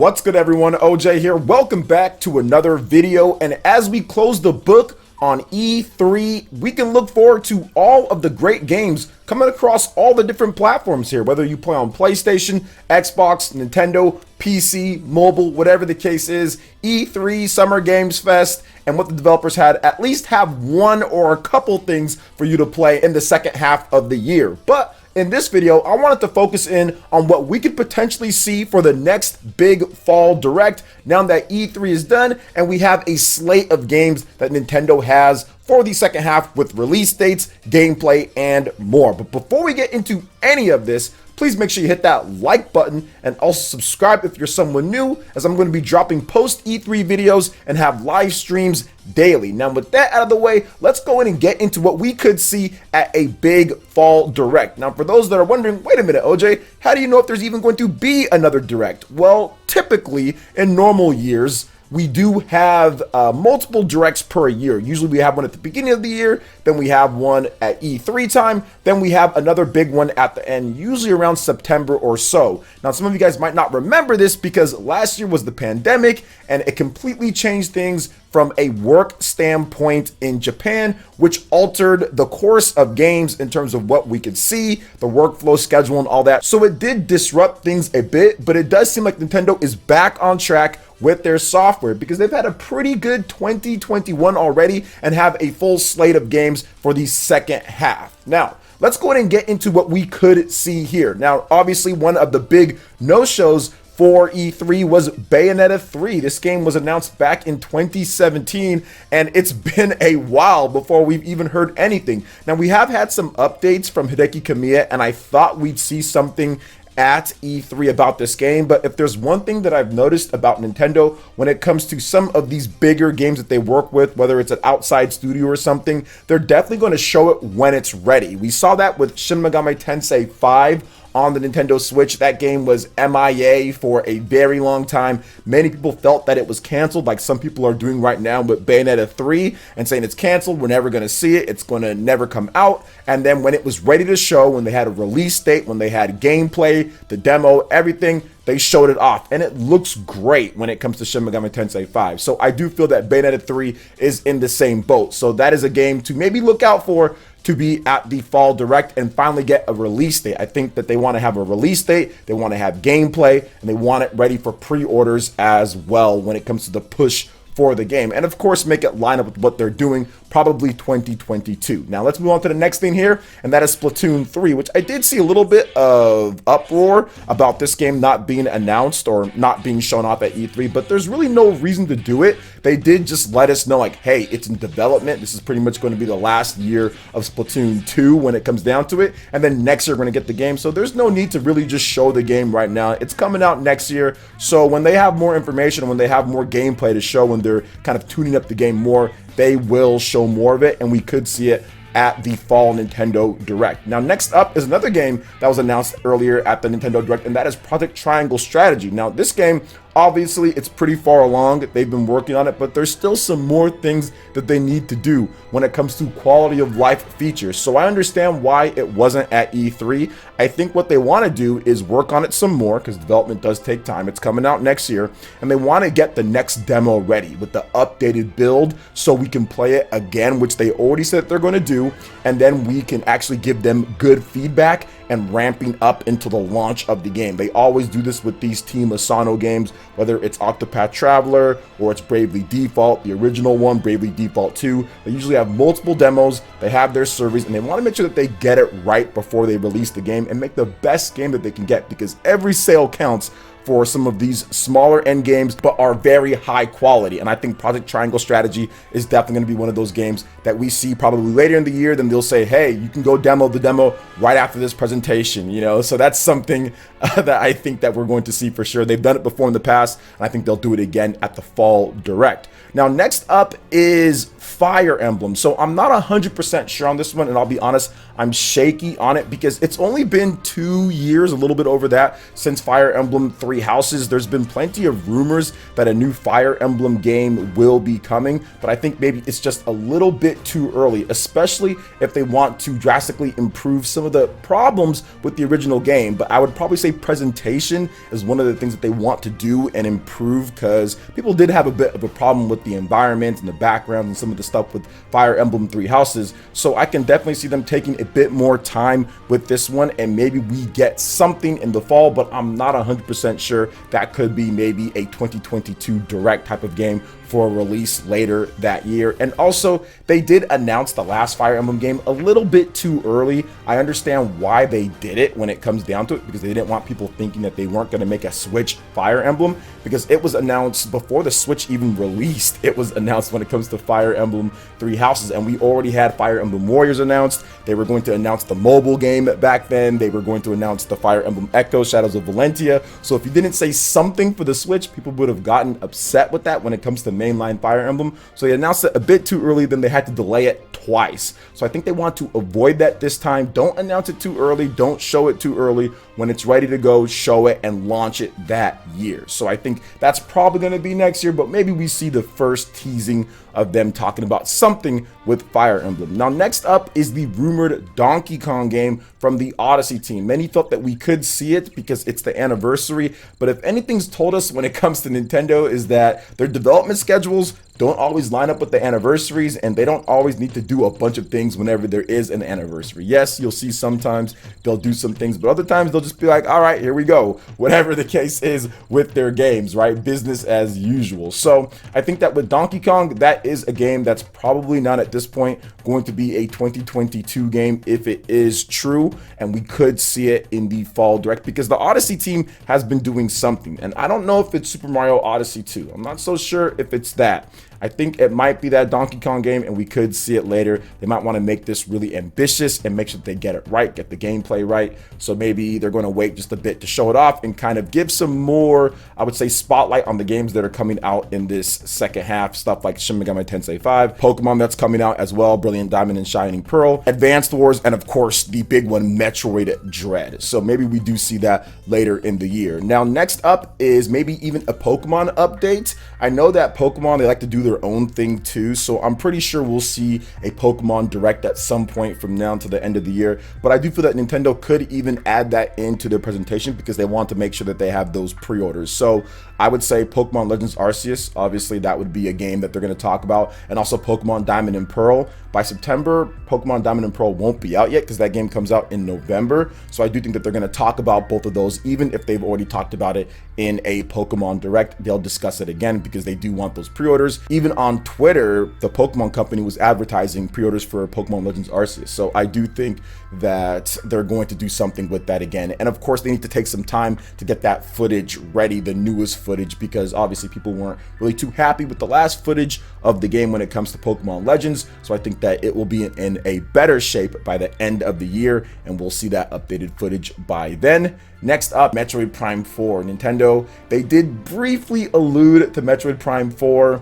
What's good, everyone? OJ here. Welcome back to another video. And as we close the book on E3, we can look forward to all of the great games coming across all the different platforms here, whether you play on PlayStation, Xbox, Nintendo, PC, mobile, whatever the case is. E3, Summer Games Fest, and what the developers had at least have one or a couple things for you to play in the second half of the year. But in this video, I wanted to focus in on what we could potentially see for the next big fall direct now that E3 is done and we have a slate of games that Nintendo has for the second half with release dates, gameplay, and more. But before we get into any of this, please make sure you hit that like button and also subscribe if you're someone new, as I'm going to be dropping post E3 videos and have live streams daily. Now, with that out of the way, let's go in and get into what we could see at a big fall direct. Now, for those that are wondering, wait a minute, OJ, how do you know if there's even going to be another direct? Well, typically in normal years, we do have multiple directs per year. Usually we have one at the beginning of the year, then we have one at E3 time, then we have another big one at the end, usually around September or so. Now, some of you guys might not remember this because last year was the pandemic and it completely changed things from a work standpoint in Japan, which altered the course of games in terms of what we could see, the workflow schedule and all that. So it did disrupt things a bit, but it does seem like Nintendo is back on track with their software because they've had a pretty good 2021 already and have a full slate of games for the second half. Now, let's go ahead and get into what we could see here. Now, obviously, one of the big no-shows for E3 was Bayonetta 3. This game was announced back in 2017, and it's been a while before we've even heard anything. Now, we have had some updates from Hideki Kamiya, and I thought we'd see something at E3 about this game, but if there's one thing that I've noticed about Nintendo when it comes to some of these bigger games that they work with, whether it's an outside studio or something, they're definitely going to show it when it's ready. We saw that with Shin Megami Tensei 5 on the Nintendo Switch. That game was MIA for a very long time. Many people felt that it was canceled, like some people are doing right now with Bayonetta 3 and saying it's canceled, we're never going to see it, it's going to never come out. And then when it was ready to show, when they had a release date, when they had gameplay, the demo, everything, they showed it off, and it looks great when it comes to Shin Megami Tensei 5. So I do feel that Bayonetta 3 is in the same boat. So that is a game to maybe look out for, to be at the fall direct and finally get a release date. I think that they want to have a release date, they want to have gameplay, and they want it ready for pre-orders as well when it comes to the push for the game. And of course, make it line up with what they're doing, probably 2022. Now let's move on to the next thing here, and that is Splatoon 3, which I did see a little bit of uproar about this game not being announced or not being shown off at E3, but there's really no reason to do it. They did just let us know, like, hey, it's in development. This is pretty much going to be the last year of Splatoon 2 when it comes down to it, and then next year we're going to get the game. So there's no need to really just show the game right now. It's coming out next year. So when they have more information, when they have more gameplay to show, when they're kind of tuning up the game more, they will show more of it, and we could see it at the fall Nintendo Direct. Now, next up is another game that was announced earlier at the Nintendo Direct, and that is Project Triangle Strategy. Now, this game, obviously, it's pretty far along. They've been working on it, but there's still some more things that they need to do when it comes to quality of life features. So I understand why it wasn't at E3. I think what they want to do is work on it some more, because development does take time. It's coming out next year, and they want to get the next demo ready with the updated build so we can play it again, which they already said they're going to do, and then we can actually give them good feedback and ramping up into the launch of the game. They always do this with these Team Asano games, whether it's Octopath Traveler or it's Bravely Default, the original one, Bravely Default 2. They usually have multiple demos, they have their surveys, and they want to make sure that they get it right before they release the game and make the best game that they can get, because every sale counts for some of these smaller end games, but are very high quality. And I think Project Triangle Strategy is definitely going to be one of those games that we see probably later in the year. Then they'll say, hey, you can go demo the demo right after this presentation, you know? So that's something that I think that we're going to see for sure. They've done it before in the past, and I think they'll do it again at the fall direct. Now, next up is Fire Emblem. So I'm not 100% sure on this one, and I'll be honest, I'm shaky on it because it's only been 2 years, a little bit over that, since Fire Emblem 3 Three Houses. There's been plenty of rumors that a new Fire Emblem game will be coming, but I think maybe it's just a little bit too early, especially if they want to drastically improve some of the problems with the original game. But I would probably say presentation is one of the things that they want to do and improve, because people did have a bit of a problem with the environment and the background and some of the stuff with Fire Emblem Three Houses. So I can definitely see them taking a bit more time with this one, and maybe we get something in the fall, but I'm not 100% sure. That could be maybe a 2022 direct type of game for a release later that year. And also, they did announce the last Fire Emblem game a little bit too early. I understand why they did it when it comes down to it, because they didn't want people thinking that they weren't going to make a Switch Fire Emblem, because it was announced before the Switch even released. It was announced when it comes to Fire Emblem Three Houses, and we already had Fire Emblem Warriors announced. They were going to announce the mobile game back then. They were going to announce the Fire Emblem Echo Shadows of Valentia. So if you didn't say something for the Switch, people would have gotten upset with that when it comes to mainline Fire Emblem. So they announced it a bit too early, then they had to delay it twice. So I think they want to avoid that this time. Don't announce it too early. Don't show it too early. When it's ready to go, show it and launch it that year. So I think that's probably going to be next year, but maybe we see the first teasing of them talking about something with Fire Emblem. Now, next up is the rumored Donkey Kong game from the Odyssey team. Many thought that we could see it because it's the anniversary, but if anything's told us when it comes to Nintendo is that their development schedules don't always line up with the anniversaries, and they don't always need to do a bunch of things whenever there is an anniversary. Yes, you'll see sometimes they'll do some things, but other times they'll just be like, all right, here we go. Whatever the case is with their games, right? Business as usual. So I think that with Donkey Kong, that is a game that's probably not at this point going to be a 2022 game if it is true, and we could see it in the fall direct, because the Odyssey team has been doing something, and I don't know if it's Super Mario Odyssey 2. I'm not so sure if it's that. I think it might be that Donkey Kong game, and we could see it later. They might want to make this really ambitious and make sure that they get it right, get the gameplay right. So maybe they're going to wait just a bit to show it off and kind of give some more, I would say, spotlight on the games that are coming out in this second half. Stuff like Shin Megami Tensei 5, Pokemon that's coming out as well, Brilliant Diamond and Shining Pearl, Advanced Wars, and of course the big one, Metroid Dread. So maybe we do see that later in the year. Now, next up is maybe even a Pokemon update. I know that Pokemon, they like to do their own thing too, so I'm pretty sure we'll see a Pokemon Direct at some point from now to the end of the year. But I do feel that Nintendo could even add that into their presentation, because they want to make sure that they have those pre-orders. So I would say Pokemon Legends Arceus, obviously that would be a game that they're going to talk about, and also Pokemon Diamond and Pearl. By September, Pokemon Diamond and Pearl won't be out yet, because that game comes out in November. So I do think that they're going to talk about both of those, even if they've already talked about it in a Pokemon Direct. They'll discuss it again because they do want those pre-orders. Even on Twitter, the Pokemon company was advertising pre-orders for Pokemon Legends Arceus. So I do think that they're going to do something with that again. And of course, they need to take some time to get that footage ready, the newest footage, because obviously people weren't really too happy with the last footage of the game when it comes to Pokemon Legends. So I think that it will be in a better shape by the end of the year, and we'll see that updated footage by then. Next up, Metroid Prime 4. Nintendo, they did briefly allude to Metroid Prime 4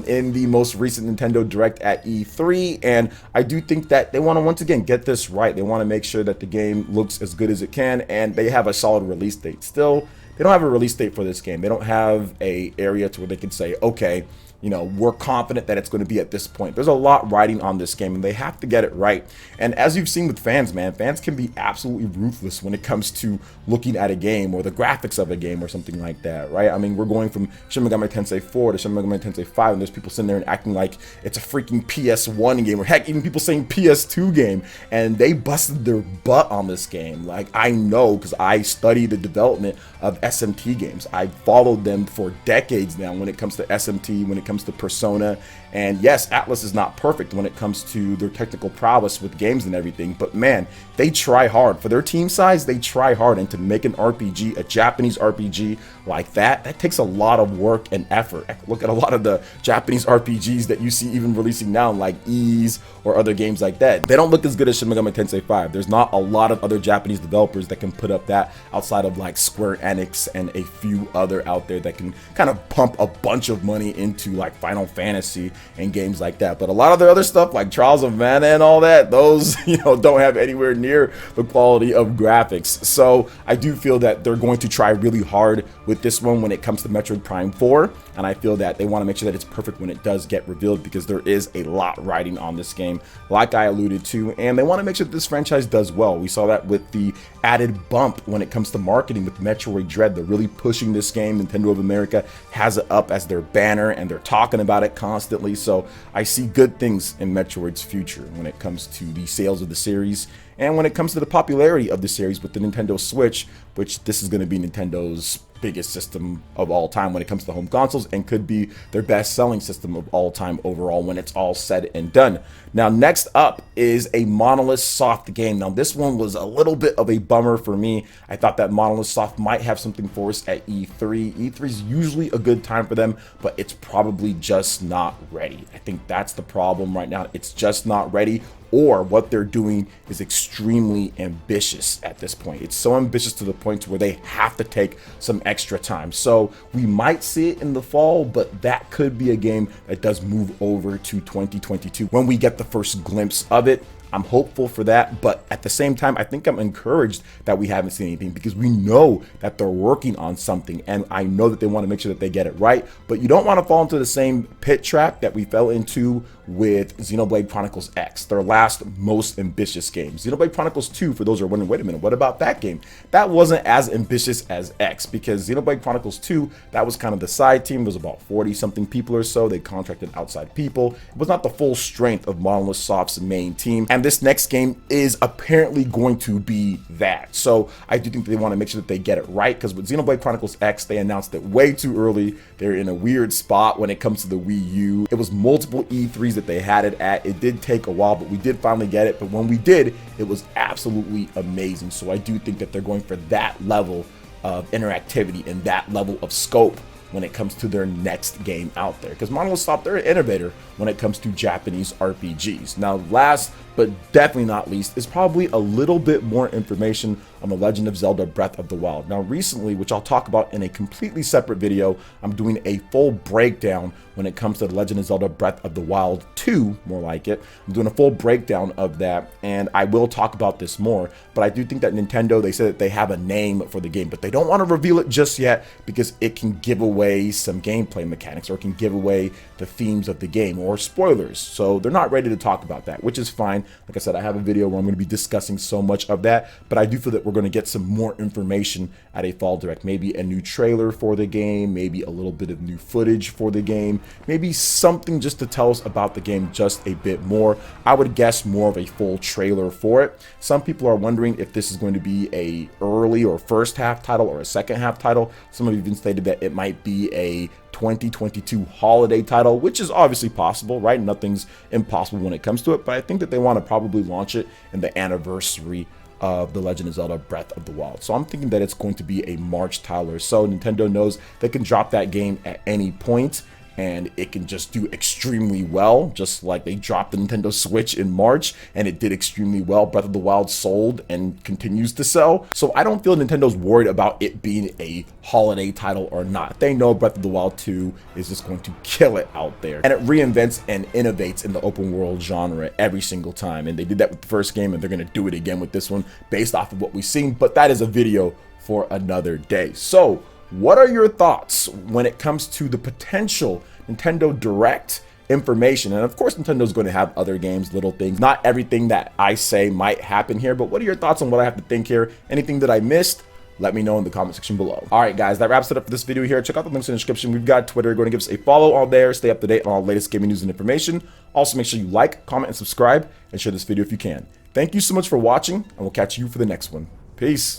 in the most recent Nintendo Direct at E3, and I do think that they want to once again get this right. They want to make sure that the game looks as good as it can, and they have a solid release date. Still, they don't have a release date for this game. They don't have a area to where they can say, okay, you know, we're confident that it's going to be at this point. There's a lot riding on this game, and they have to get it right. And as you've seen with fans, man, fans can be absolutely ruthless when it comes to looking at a game or the graphics of a game or something like that, right? I mean, we're going from Shin Megami Tensei 4 to Shin Megami Tensei 5, and there's people sitting there and acting like it's a freaking PS1 game, or heck, even people saying PS2 game, and they busted their butt on this game. Like, I know, because I study the development of SMT games. I've followed them for decades now when it comes to SMT, when it comes to Persona. And yes, Atlas is not perfect when it comes to their technical prowess with games and everything, but man, they try hard. For their team size, they try hard, and to make an RPG, a Japanese RPG like that, that takes a lot of work and effort. Look at a lot of the Japanese RPGs that you see even releasing now, like Ys or other games like that. They don't look as good as Shin Megami Tensei 5. There's not a lot of other Japanese developers that can put up that outside of like Square Enix graphics and a few other out there that can kind of pump a bunch of money into like Final Fantasy and games like that. But a lot of the other stuff like Trials of Mana and all that, those, don't have anywhere near the quality of graphics. So I do feel that they're going to try really hard with this one when it comes to Metroid Prime 4, and I feel that they want to make sure that it's perfect when it does get revealed, because there is a lot riding on this game, like I alluded to, and they want to make sure that this franchise does well. We saw that with the added bump when it comes to marketing with Metroid Dread. They're really pushing this game. Nintendo of America has it up as their banner, and they're talking about it constantly. So I see good things in Metroid's future when it comes to the sales of the series, and when it comes to the popularity of the series with the Nintendo Switch, which this is going to be Nintendo's biggest system of all time when it comes to home consoles, and could be their best selling system of all time overall when it's all said and done. Now, next up is a Monolith Soft game. Now, this one was a little bit of a bummer for me. I thought that Monolith Soft might have something for us at E3. E3 is usually a good time for them, but it's probably just not ready. I think that's the problem right now. It's just not ready, or what they're doing is extremely ambitious at this point. It's so ambitious to the point where they have to take some extra time. So we might see it in the fall, but that could be a game that does move over to 2022 when we get the first glimpse of it. I'm hopeful for that, but at the same time, I think I'm encouraged that we haven't seen anything, because we know that they're working on something, and I know that they want to make sure that they get it right. But you don't want to fall into the same pit trap that we fell into with Xenoblade Chronicles X, their last most ambitious game. Xenoblade Chronicles 2, for those who are wondering, wait a minute, what about that game? That wasn't as ambitious as X, because Xenoblade Chronicles 2, that was kind of the side team. There was about 40-something people or so. They contracted outside people. It was not the full strength of Monolith Soft's main team. And this next game is apparently going to be that. So I do think they want to make sure that they get it right, because with Xenoblade Chronicles X, they announced it way too early. They're in a weird spot when it comes to the Wii U. It was multiple E3s that they had it at. It did take a while, but we did finally get it. But when we did, it was absolutely amazing. So I do think that they're going for that level of interactivity and that level of scope when it comes to their next game out there, because Monolith Soft, they're an innovator when it comes to Japanese RPGs. Now, last but definitely not least is probably a little bit more information on The Legend of Zelda Breath of the Wild. Now, recently, which I'll talk about in a completely separate video, I'm doing a full breakdown when it comes to The Legend of Zelda Breath of the Wild 2, more like it. I'm doing a full breakdown of that, and I will talk about this more, but I do think that Nintendo, they said that they have a name for the game, but they don't want to reveal it just yet, because it can give away some gameplay mechanics, or it can give away the themes of the game, or spoilers. So they're not ready to talk about that, which is fine. Like I said, I have a video where I'm going to be discussing so much of that, but I do feel that we're going to get some more information at a fall direct. Maybe a new trailer for the game, maybe a little bit of new footage for the game, maybe something just to tell us about the game just a bit more. I would guess more of a full trailer for it. Some people are wondering if this is going to be a early or first half title or a second half title. Some have even stated that it might be a 2022 holiday title, which is obviously possible, right? Nothing's impossible when it comes to it, but I think that they want to probably launch it in the anniversary of The Legend of Zelda Breath of the Wild. So I'm thinking that it's going to be a March title or so. Nintendo knows they can drop that game at any point, and it can just do extremely well, just like they dropped the Nintendo Switch in March and it did extremely well. Breath of the Wild sold and continues to sell. So I don't feel Nintendo's worried about it being a holiday title or not. They know Breath of the Wild 2 is just going to kill it out there. And it reinvents and innovates in the open world genre every single time. And they did that with the first game, and they're going to do it again with this one based off of what we've seen. But that is a video for another day. So what are your thoughts when it comes to the potential Nintendo Direct information? And of course, Nintendo's going to have other games, little things. Not everything that I say might happen here, but what are your thoughts on what I have to think here? Anything that I missed? Let me know in the comment section below. All right, guys, that wraps it up for this video here. Check out the links in the description. We've got Twitter. Go and give us a follow on there. Stay up to date on all the latest gaming news and information. Also, make sure you like, comment, and subscribe, and share this video if you can. Thank you so much for watching, and we'll catch you for the next one. Peace.